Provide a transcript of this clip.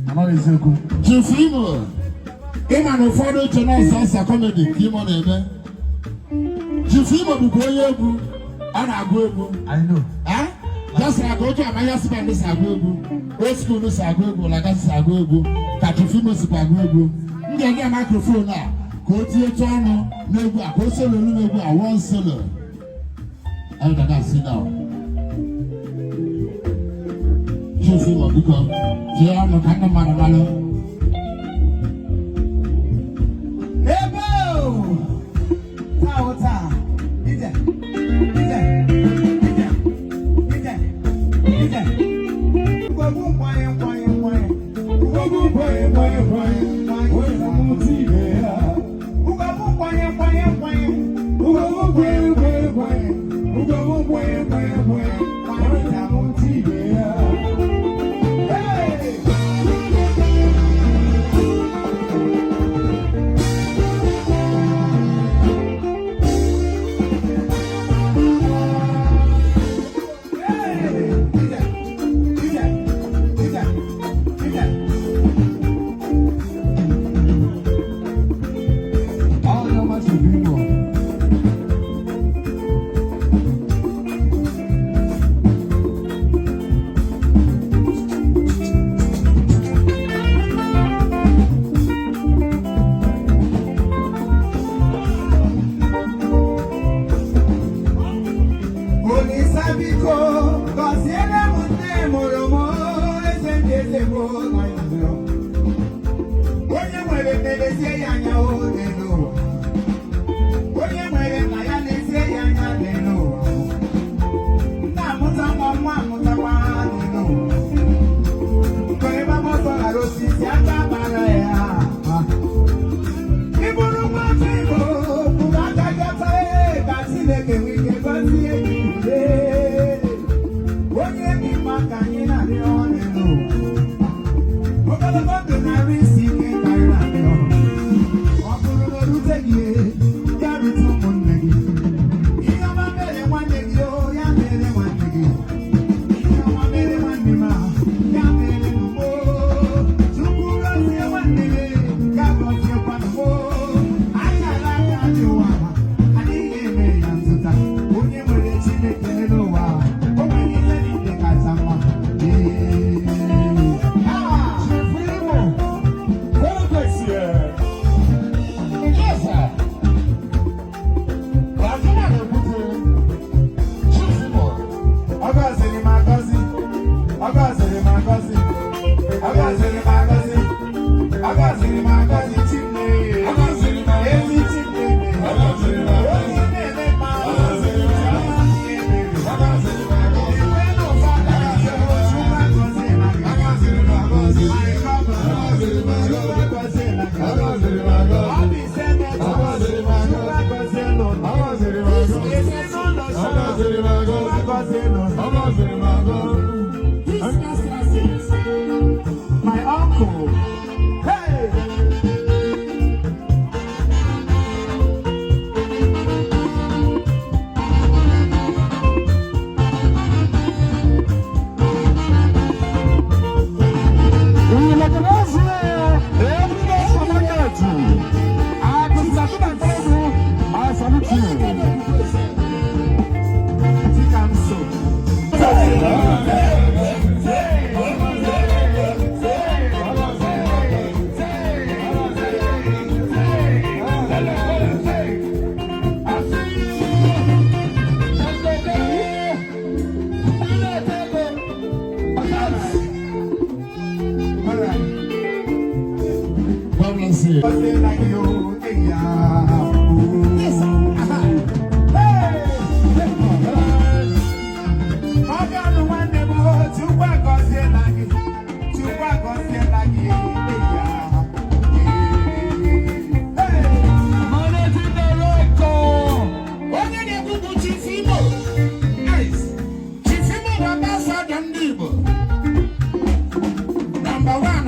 Anaghị eziokwu. Jifimo. Ịma na ụfọdụ uche na ọsọsọ kọmedi ka ịmụ na-eme. Jifimo bụkwa onye egwu. Ọ na-agụ egwu. I know. Just like ojú àmàyà síbẹ̀ ní sàgó egwu. Old school ní sàgó egwu. Lagasi sàgó egwu. Ka Jifimo sì pàgó egwu. M ga-enye microphone a ka o tinye etu ọnụ n'egwu a ka o solo n'egwu a one solo. I don't sit down. Jifimo biko tie ọnụ ka ndị mmadụ malụ. My uncle. Hey! Number one,